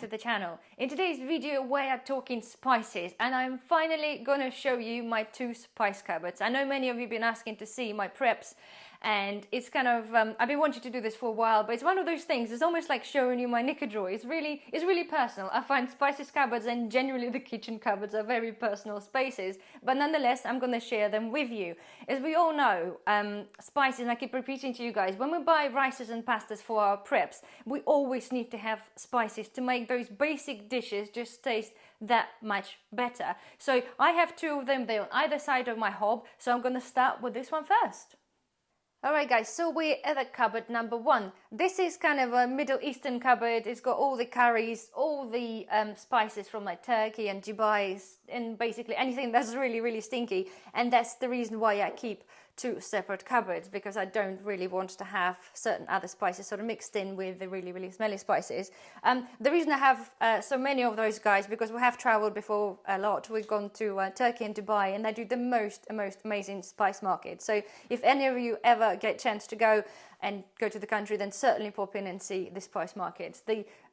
to the channel. In today's video we are talking spices and I'm finally gonna show you my 2 spice cupboards. I know many of you have been asking to see my preps and it's kind of, I've been wanting to do this for a while, but it's one of those things, it's almost like showing you my knicker drawer. It's really personal. I find spices cupboards and generally the kitchen cupboards are very personal spaces, but nonetheless I'm gonna share them with you. As we all know, spices, and I keep repeating to you guys, when we buy rices and pastas for our preps, we always need to have spices to make those basic dishes just taste that much better. So I have 2 of them, they're on either side of my hob, so I'm gonna start with this one first. Alright guys, so we're at cupboard number 1. This is kind of a Middle Eastern cupboard. It's got all the curries, all the spices from like Turkey and Dubai and basically anything that's really stinky. And that's the reason why I keep 2 separate cupboards, because I don't really want to have certain other spices sort of mixed in with the really smelly spices. The reason I have so many of those guys, because we have traveled before a lot. We've gone to Turkey and Dubai and they do the most amazing spice market. So if any of you ever get a chance to go to the country, then certainly pop in and see the spice markets.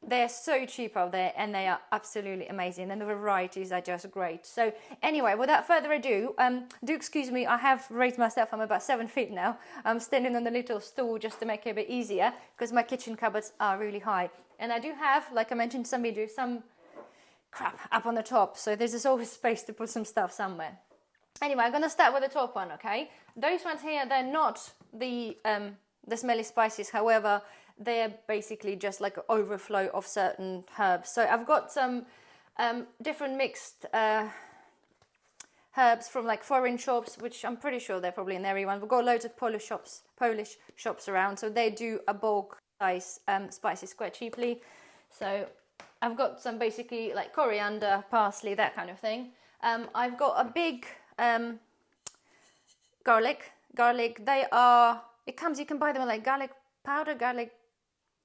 They're so cheap out there and they are absolutely amazing and the varieties are just great. So anyway, without further ado, do excuse me, I have raised myself. I'm about 7 feet now. I'm standing on the little stool just to make it a bit easier because my kitchen cupboards are really high. And I do have, like I mentioned in some videos, some crap up on the top. So there's always space to put some stuff somewhere. Anyway, I'm going to start with the top one, okay? Those ones here, they're not the smelly spices. However, they're basically just like an overflow of certain herbs. So I've got some different mixed herbs from like foreign shops, which I'm pretty sure they're probably in everyone. We've got loads of Polish shops around, so they do a bulk size spices quite cheaply. So I've got some basically like coriander, parsley, that kind of thing. I've got a big garlic. They are, you can buy them like garlic powder, garlic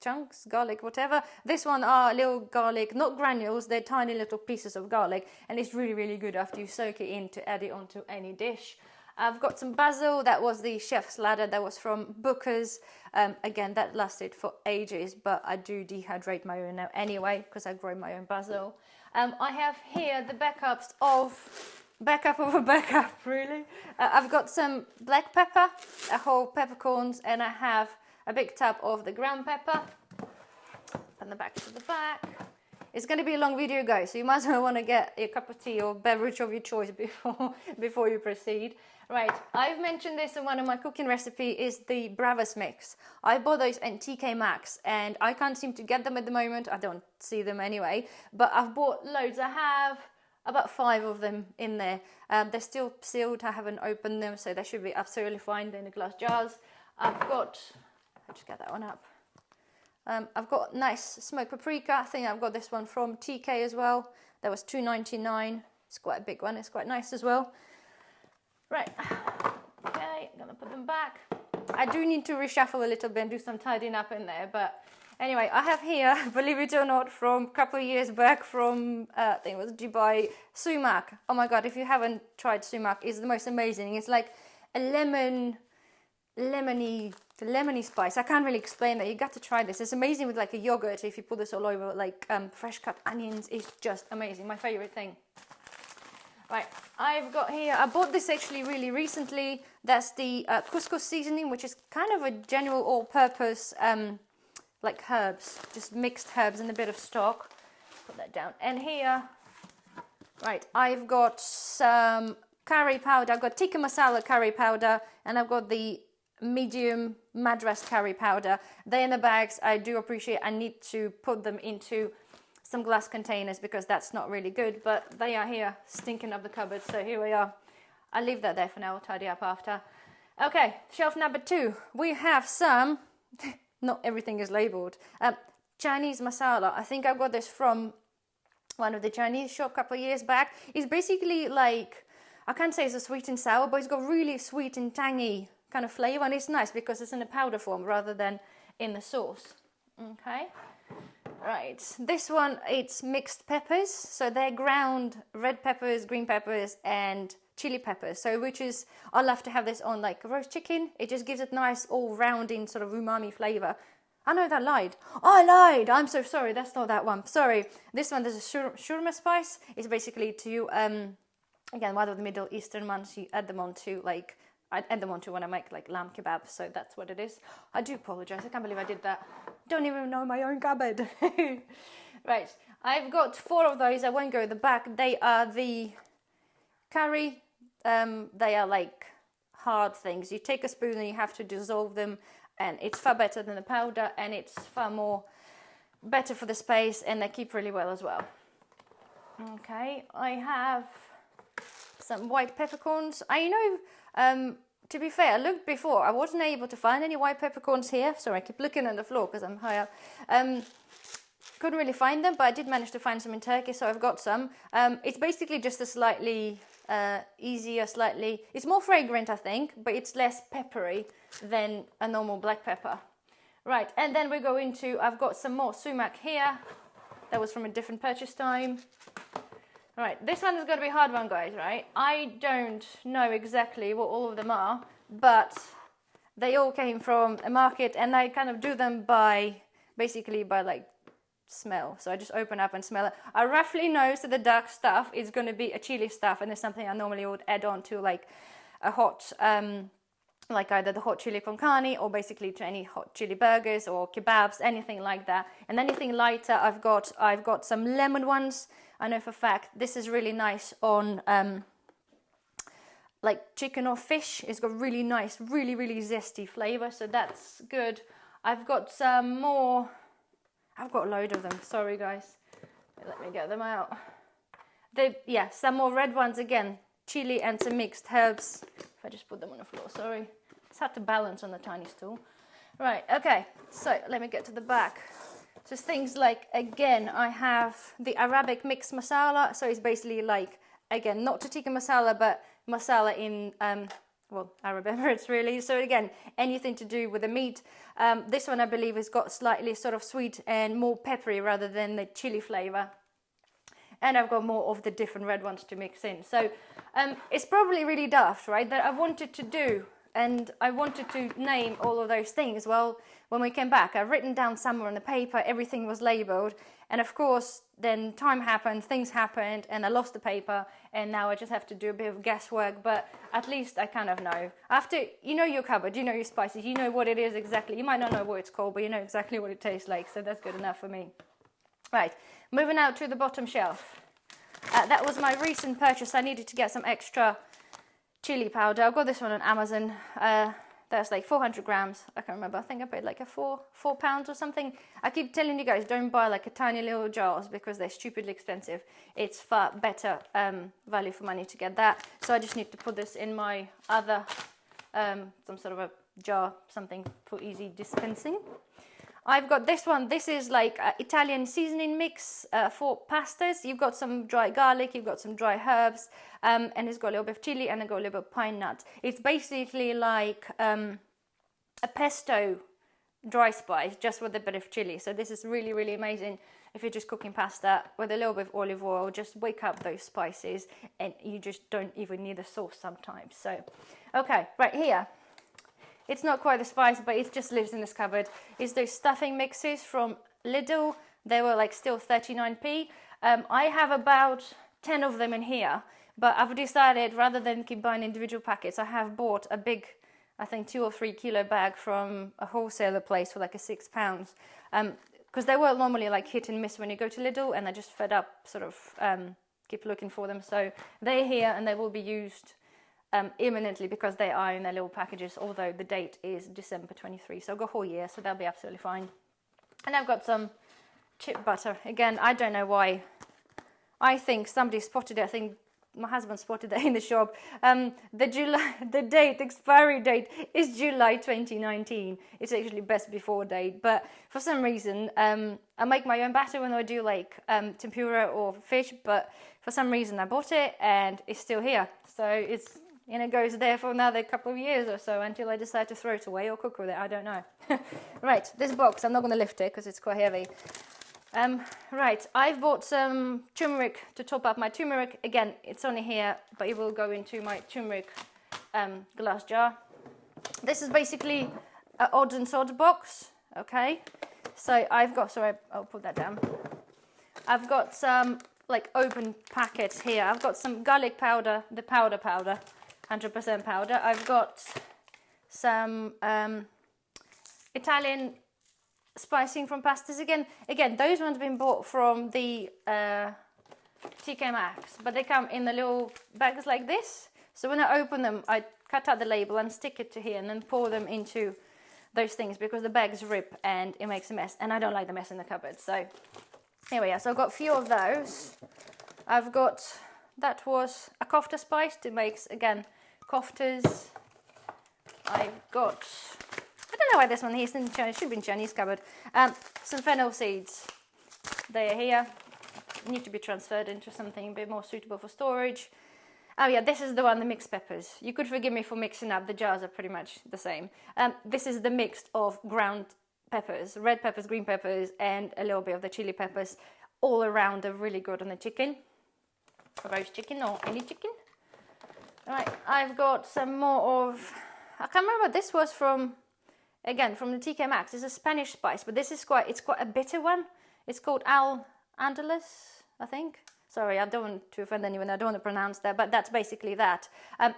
chunks, garlic whatever. This one are little garlic, not granules, they're tiny little pieces of garlic, and it's really good after you soak it in to add it onto any dish. I've got some basil. That was the chef's ladder, that was from Booker's. Again, that lasted for ages, but I do dehydrate my own now anyway because I grow my own basil. I have here the backup of a backup, really. I've got some black pepper, a whole peppercorns, and I have a big tub of the ground pepper. And the back to the back. It's going to be a long video, guys, so you might as well want to get a cup of tea or beverage of your choice before you proceed. Right, I've mentioned this in one of my cooking recipes, is the Bravas mix. I bought those in TK Maxx and I can't seem to get them at the moment. I don't see them anyway, but I've bought loads. I have about 5 of them in there. They're still sealed. I haven't opened them, so they should be absolutely fine. They're in the glass jars. I'll just get that one up. I've got nice smoked paprika. I think I've got this one from TK as well. That was $2.99. It's quite a big one. It's quite nice as well. Right. Okay, I'm gonna put them back. I do need to reshuffle a little bit and do some tidying up in there, but anyway, I have here, believe it or not, from a couple of years back from, I think it was Dubai, sumac. Oh my God, if you haven't tried sumac, it's the most amazing. It's like a lemony spice. I can't really explain that. You got to try this. It's amazing with like a yogurt. If you put this all over like fresh cut onions, it's just amazing. My favorite thing. Right, I've got here, I bought this actually really recently. That's the couscous seasoning, which is kind of a general all-purpose like herbs, just mixed herbs and a bit of stock. Put that down. And here, right, I've got some curry powder. I've got tikka masala curry powder, and I've got the medium madras curry powder. They're in the bags. I do appreciate I need to put them into some glass containers because that's not really good, but they are here stinking up the cupboard, so here we are. I'll leave that there for now. I'll tidy up after. Okay, shelf number 2. We have some not everything is labeled, Chinese masala. I think I got this from one of the Chinese shop a couple of years back. It's basically like, I can't say it's a sweet and sour, but it's got really sweet and tangy kind of flavor, and it's nice because it's in a powder form rather than in the sauce. Okay, right, this one, it's mixed peppers, so they're ground red peppers, green peppers and chili peppers, so which is, I love to have this on like roast chicken. It just gives it nice all rounding sort of umami flavor. I know that lied. Oh, I lied. I'm so sorry. That's not that one. Sorry. This one, there's a shawarma spice. It's basically to, again, one of the Middle Eastern ones. You add them onto like, I add them onto when I make like lamb kebab. So that's what it is. I do apologize. I can't believe I did that. Don't even know my own cupboard. Right. I've got 4 of those. I won't go at the back. They are the curry. They are like hard things. You take a spoon and you have to dissolve them. And it's far better than the powder, and it's far more better for the space, and they keep really well as well. Okay, I have some white peppercorns. I know, to be fair, I looked before. I wasn't able to find any white peppercorns here. Sorry, I keep looking on the floor because I'm high up. Couldn't really find them, but I did manage to find some in Turkey, so I've got some. It's basically just a slightly easier, it's more fragrant, I think, but it's less peppery than a normal black pepper. Right, and then we go into, I've got some more sumac here. That was from a different purchase time. Right, this one is going to be a hard one, guys, right? I don't know exactly what all of them are, but they all came from a market, and I kind of do them basically by like smell. So I just open up and smell it. I roughly know, so the dark stuff is going to be a chili stuff, and it's something I normally would add on to like a hot, like either the hot chili con carne or basically to any hot chili burgers or kebabs, anything like that. And anything lighter, I've got some lemon ones. I know for a fact this is really nice on like chicken or fish. It's got really nice, really zesty flavor, so that's good. I've got some more. I've got a load of them. Sorry, guys. Let me get them out. Some more red ones again. Chili and some mixed herbs. If I just put them on the floor, sorry. It's hard to balance on the tiny stool. Right, okay. So let me get to the back. So things like, again, I have the Arabic mixed masala. So it's basically like, again, not tikka masala, but masala in, Arab Emirates really. So again, anything to do with the meat. This one I believe has got slightly sort of sweet and more peppery rather than the chili flavor. And I've got more of the different red ones to mix in. So it's probably really daft, right? That I wanted to do, and I wanted to name all of those things. Well, when we came back, I've written down somewhere on the paper, everything was labeled. And of course, then time happened, things happened, and I lost the paper. And now I just have to do a bit of guesswork, but at least I kind of know. After, you know your cupboard, you know your spices, you know what it is exactly. You might not know what it's called, but you know exactly what it tastes like. So that's good enough for me. Right, moving out to the bottom shelf. That was my recent purchase. I needed to get some extra chili powder. I got this one on Amazon. That's like 400 grams. I can't remember. I think I paid like a £4 or something. I keep telling you guys, don't buy like a tiny little jars because they're stupidly expensive. It's far better value for money to get that. So I just need to put this in my other, some sort of a jar, something for easy dispensing. I've got this one. This is like Italian seasoning mix for pastas. You've got some dry garlic, you've got some dry herbs, and it's got a little bit of chili and it's got a little bit of pine nuts. It's basically like a pesto dry spice, just with a bit of chili. So this is really amazing if you're just cooking pasta with a little bit of olive oil. Just wake up those spices and you just don't even need the sauce sometimes. So, okay, right here. It's not quite the spice, but it just lives in this cupboard. It's those stuffing mixes from Lidl. They were like still 39p. I have about 10 of them in here, but I've decided rather than keep buying individual packets, I have bought a big, I think 2 or 3 kilo bag from a wholesaler place for like a £6. Because they were normally like hit and miss when you go to Lidl, and I just fed up sort of keep looking for them. So they're here and they will be used imminently because they are in their little packages, although the date is December 23, so I've got a whole year, so they'll be absolutely fine. And I've got some chip butter. Again, I don't know why. I think somebody spotted it. I think my husband spotted it in the shop. The expiry date is July 2019. It's actually best before date, but for some reason, I make my own batter when I do like tempura or fish, but for some reason I bought it and it's still here. So it's, and it goes there for another couple of years or so until I decide to throw it away or cook with it. I don't know. Right, this box, I'm not going to lift it because it's quite heavy. Right, I've bought some turmeric to top up my turmeric. Again, it's only here, but it will go into my turmeric glass jar. This is basically an odds and sods box. Okay, so I've got, sorry, I'll put that down. I've got some like open packets here. I've got some garlic powder, the powder, 100% powder. I've got some Italian spicing from pastas. Again, those ones have been bought from the TK Maxx, but they come in the little bags like this. So when I open them, I cut out the label and stick it to here and then pour them into those things because the bags rip and it makes a mess. And I don't like the mess in the cupboard. So here we are. So I've got a few of those. I've got, that was a kofta spice to make, again, koftas. I've got, I don't know why this one here is in Chinese, it should be in Chinese cupboard. Some fennel seeds. They are here. Need to be transferred into something a bit more suitable for storage. Oh yeah, this is the one, the mixed peppers. You could forgive me for mixing up, the jars are pretty much the same. This is the mix of ground peppers, red peppers, green peppers, and a little bit of the chili peppers. All around are really good on the chicken. Roast chicken or any chicken. Right, I've got some more of, I can't remember what this was from, again, from the TK Maxx. It's a Spanish spice, but this is quite a bitter one. It's called Al Andalus, I think. Sorry, I don't want to offend anyone, I don't want to pronounce that, but that's basically that.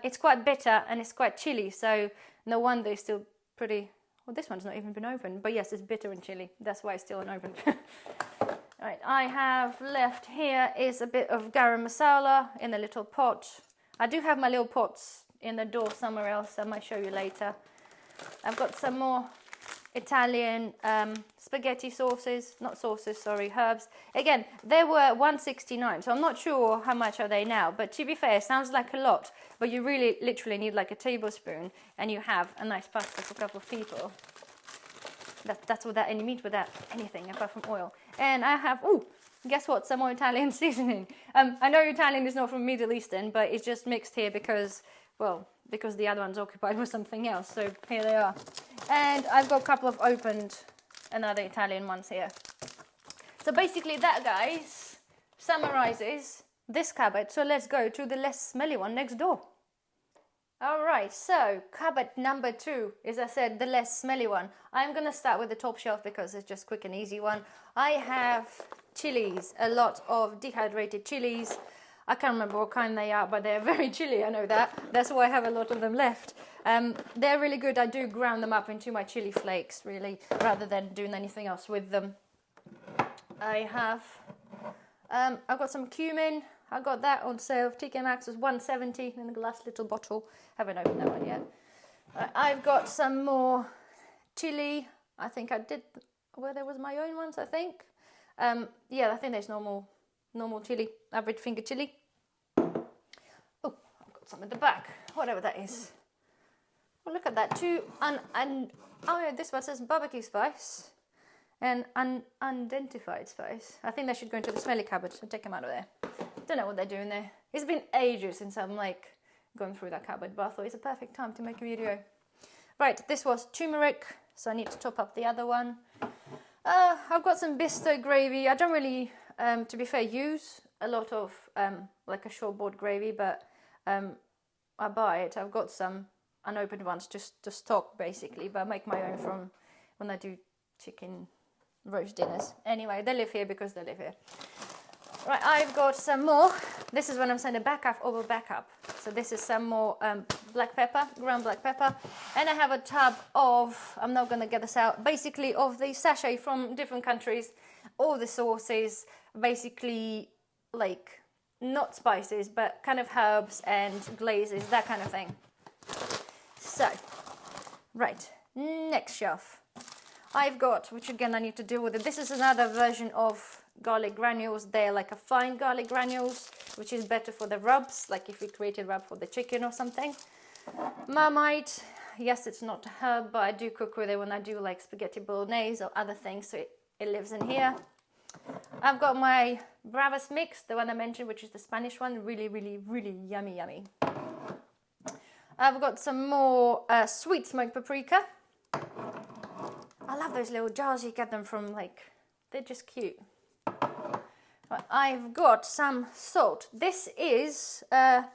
It's quite bitter and it's quite chilly, so no wonder it's still pretty, well, this one's not even been opened, but yes, it's bitter and chilly. That's why it's still unopened. Right, I have left here is a bit of garam masala in a little pot. I do have my little pots in the door somewhere else, I might show you later. I've got some more Italian spaghetti sauces, not sauces, sorry, herbs. Again, they were $1.69, so I'm not sure how much are they now, but to be fair, it sounds like a lot, but you really literally need like a tablespoon and you have a nice pasta for a couple of people. That's without any meat, without anything apart from oil. And I have, oh, guess what, some more Italian seasoning. I know Italian is not from Middle Eastern, but it's just mixed here because, well, because the other one's occupied with something else, so here they are. And I've got a couple of opened another Italian ones here. So basically that, guys, summarizes this cupboard. So let's go to the less smelly one next door. All right, so cupboard number 2 is, I said, the less smelly one. I'm gonna start with the top shelf because it's just quick and easy one. I have chilies, a lot of dehydrated chilies. I can't remember what kind they are, but they're very chilly, I know that. That's why I have a lot of them left. They're really good. I do ground them up into my chili flakes, really, rather than doing anything else with them. I have, I've got some cumin. I got that on sale. TK Maxx was $1.70 in a glass little bottle. Haven't opened that one yet. I've got some more chili. I think I did, well, there was my own ones, I think. Yeah, I think there's normal chili, average finger chili. Oh, I've got some at the back, whatever that is. Well, look at that, oh yeah, this one says barbecue spice and unidentified spice. I think they should go into the smelly cupboard, so take them out of there. Don't know what they're doing there. It's been ages since I'm like going through that cupboard, but I thought it's a perfect time to make a video. Right, this was turmeric, so I need to top up the other one. I've got some bisto gravy. I don't really, to be fair, use a lot of like a shortboard gravy, but I buy it. I've got some unopened ones just to stock basically, but I make my own from when I do chicken roast dinners. Anyway, they live here because they live here. Right, I've got some more. This is when I'm saying a backup over backup. So this is some more black pepper, ground black pepper. And I have a tub of, I'm not going to get this out, basically of the sachet from different countries. All the sauces, basically like not spices, but kind of herbs and glazes, that kind of thing. So, right, next shelf. I've got, which again I need to deal with it. This is another version of garlic granules. They're like a fine garlic granules, which is better for the rubs, like if we created rub for the chicken or something. Marmite, yes, it's not a herb, but I do cook with it when I do like spaghetti bolognese or other things, so it lives in here. I've got my Bravas mix, the one I mentioned, which is the Spanish one, really, really, really yummy, yummy. I've got some more sweet smoked paprika. I love those little jars, you get them from like, they're just cute. I've got some salt. This is I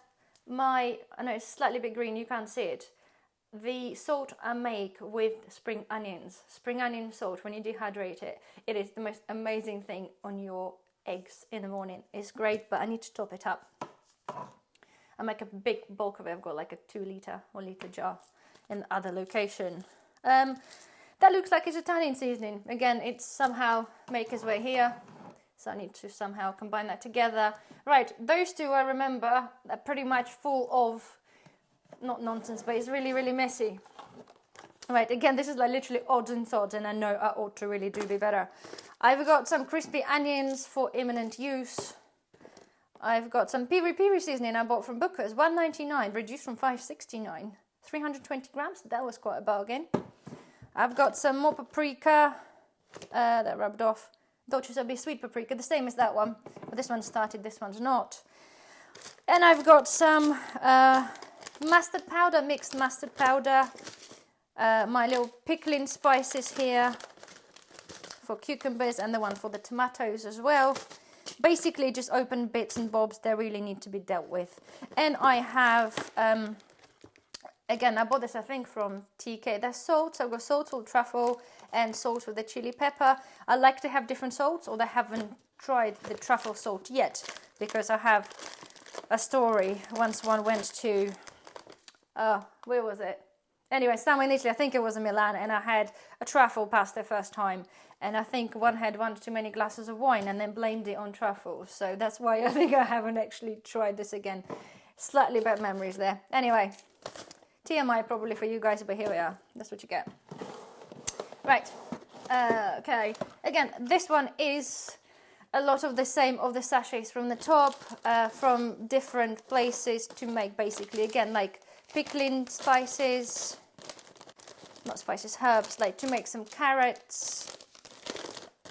know it's slightly a bit green, you can't see it. the salt I make with spring onions. Spring onion salt, when you dehydrate it, it is the most amazing thing on your eggs in the morning. It's great, but I need to top it up. I make a big bulk of it. I've got like a 2 litre, 1 litre jar in the other location. That looks like it's Italian seasoning. Again, it's somehow make its way here. So I need to somehow combine that together. Right, those two I remember are pretty much full of, not nonsense, but it's really, really messy. Right, again, this is like literally odds and sods, and I know I ought to really do better. I've got some crispy onions for imminent use. I've got some piri seasoning I bought from Booker's, $1.99, reduced from $5.69. 320 grams, that was quite a bargain. I've got some more paprika, that rubbed off. Thought it would be sweet paprika, the same as that one, but this one started, this one's not. And I've got some mustard powder, mixed mustard powder, my little pickling spices here for cucumbers, and the one for the tomatoes as well. Basically just open bits and bobs that really need to be dealt with. And I have, again, I bought this I think from TK. There's salt, so I've got salt with truffle and salt with the chili pepper. I like to have different salts, although I haven't tried the truffle salt yet, because I have a story. Once one went to, where was it? Anyway, somewhere in Italy, I think it was in Milan, and I had a truffle pasta first time, and I think one had one too many glasses of wine and then blamed it on truffles. So that's why I think I haven't actually tried this again. Slightly bad memories there. Anyway, TMI probably for you guys, but here we are. That's what you get. Right. Okay. Again, this one is a lot of the same of the sachets from the top, from different places to make basically, again, like pickling spices, not spices, herbs, like to make some carrots,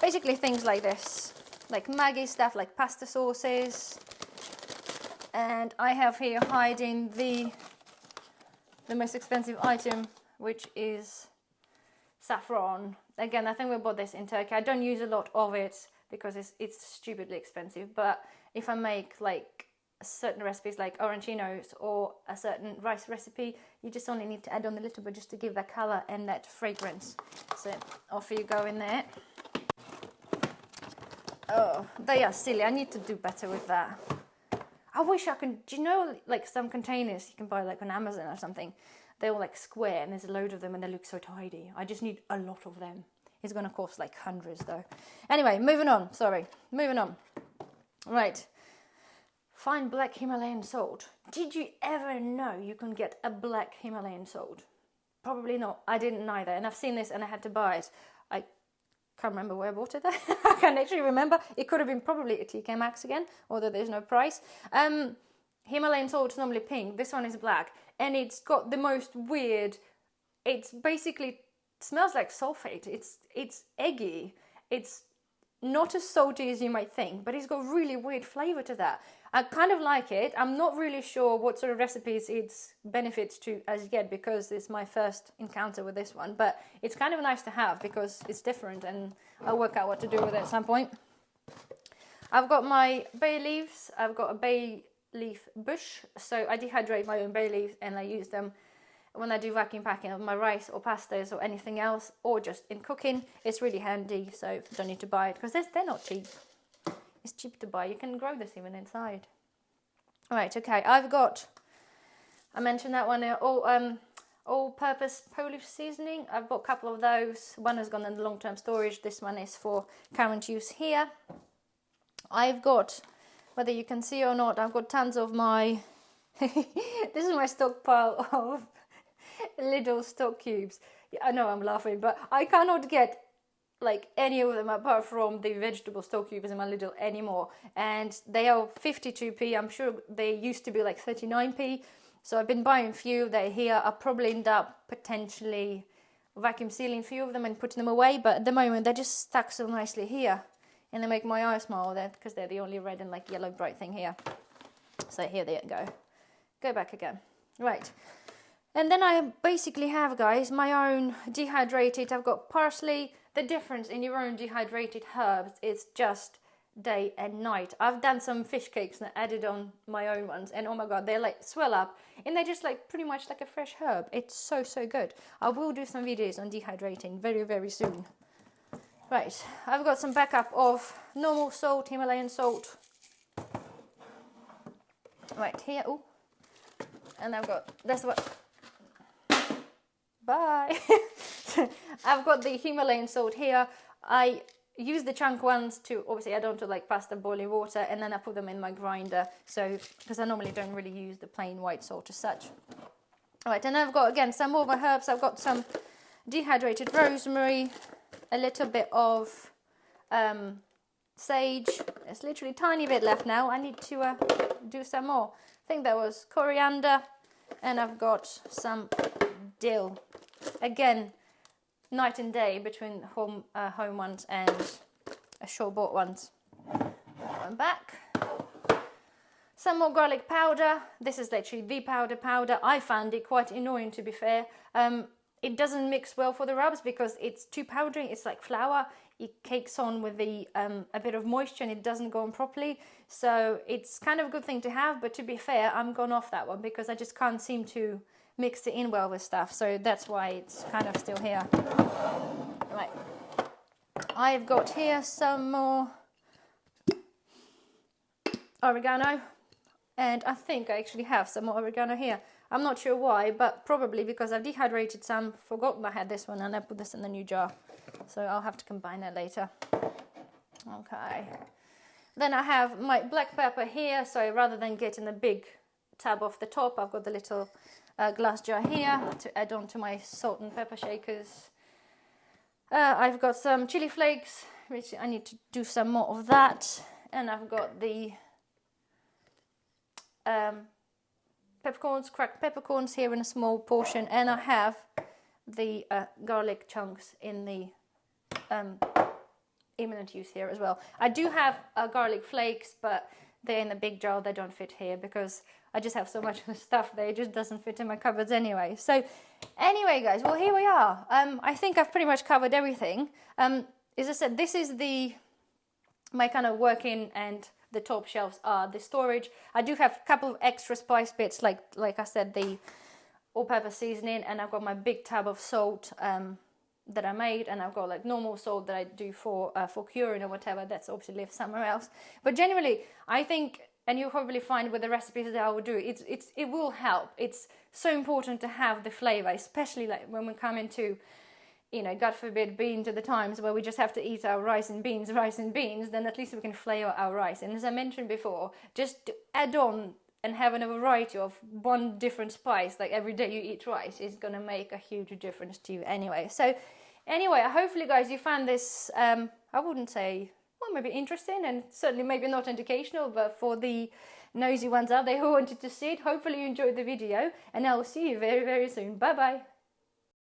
basically things like this, like Maggi stuff, like pasta sauces. And I have here hiding the most expensive item, which is saffron. Again, I think we bought this in Turkey. I don't use a lot of it because it's stupidly expensive, but if I make like certain recipes like arancinos or a certain rice recipe, you just only need to add on a little bit just to give that color and that fragrance. So off you go in there. Oh, they are silly. I need to do better with that. I wish I can, do you know, like some containers you can buy like on Amazon or something, they're all like square and there's a load of them and they look so tidy. I just need a lot of them. It's going to cost like hundreds though. Anyway, moving on. Right. Fine black Himalayan salt. Did you ever know you can get a black Himalayan salt? Probably not. I didn't either. And I've seen this and I had to buy it. I can't remember where I bought it. I can't actually remember. It could have been probably a TK Maxx again, although there's no price. Himalayan salt is normally pink. This one is black. And it's got the most weird, it's basically, smells like sulfate. It's eggy. It's not as salty as you might think, but it's got really weird flavor to that. I kind of like it. I'm not really sure what sort of recipes it's benefits to as yet, because it's my first encounter with this one, but it's kind of nice to have because it's different and I'll work out what to do with it at some point. I've got my bay leaves. I've got a bay leaf bush, so I dehydrate my own bay leaves and I use them when I do vacuum packing of my rice or pastas or anything else, or just in cooking. It's really handy, so don't need to buy it because they're not cheap. It's cheap to buy. You can grow this even inside. Right, okay, I've got, I mentioned that one, all-purpose Polish seasoning. I've bought a couple of those. One has gone in the long-term storage. This one is for current use here. I've got, whether you can see or not, I've got tons of my, this is my stockpile of little stock cubes. Yeah, I know I'm laughing, but I cannot get like any of them apart from the vegetable stock cubes in my Lidl anymore, and they are 52p. I'm sure they used to be like 39p, so I've been buying a few. They're here. I'll probably end up potentially vacuum sealing a few of them and putting them away, but at the moment they're just stuck so nicely here, and they make my eyes smile there because they're the only red and like yellow bright thing here. So here they go back again. Right, and then I basically have, guys, my own dehydrated. I've got parsley. The difference in your own dehydrated herbs is just day and night. I've done some fish cakes and added on my own ones, and oh my god, they like swell up and they just like pretty much like a fresh herb. It's so good. I will do some videos on dehydrating very soon. Right, I've got some backup of normal salt, Himalayan salt right here. Oh, and I've got, that's what, bye. I've got the Himalayan salt here. I use the chunk ones to obviously add on to like pasta boiling water, and then I put them in my grinder, so because I normally don't really use the plain white salt as such. All right, and I've got again some more of my herbs. I've got some dehydrated rosemary, a little bit of sage. There's literally a tiny bit left now. I need to do some more. I think that was coriander, and I've got some dill. Again, night and day between home ones and store-bought ones. One back. Some more garlic powder. This is literally the powder. I found it quite annoying, to be fair. It doesn't mix well for the rubs because it's too powdery. It's like flour. It cakes on with the a bit of moisture, and it doesn't go on properly. So it's kind of a good thing to have, but to be fair, I'm gone off that one because I just can't seem to mix it in well with stuff. So that's why it's kind of still here. Right. I've got here some more oregano, and I think I actually have some more oregano here. I'm not sure why, but probably because I've dehydrated some, forgotten I had this one, and I put this in the new jar. So I'll have to combine that later. Okay. Then I have my black pepper here. So rather than getting the big tab off the top, I've got the little glass jar here to add on to my salt and pepper shakers. I've got some chili flakes, which I need to do some more of that. And I've got the peppercorns, cracked peppercorns here in a small portion. And I have the garlic chunks in the imminent use here as well. I do have garlic flakes, but they're in a big jar. They don't fit here because I just have so much stuff there. It just doesn't fit in my cupboards anyway. So anyway, guys, well, here we are. I think I've pretty much covered everything. As I said, this is my kind of working, and the top shelves are the storage. I do have a couple of extra spice bits, like I said, the all-purpose seasoning, and I've got my big tub of salt that I made, and I've got like normal salt that I do for curing or whatever. That's obviously lives somewhere else. But generally, I think, and you'll probably find with the recipes that I will do, it will help. It's so important to have the flavor, especially like when we come into, you know, God forbid, being to the times where we just have to eat our rice and beans, then at least we can flavor our rice. And as I mentioned before, just to add on and having a variety of one different spice, like every day you eat rice, is going to make a huge difference to you anyway. So anyway, hopefully, guys, you found this, I wouldn't say, well, maybe interesting, and certainly maybe not educational, but for the nosy ones out there who wanted to see it, hopefully you enjoyed the video, and I will see you very soon. Bye bye.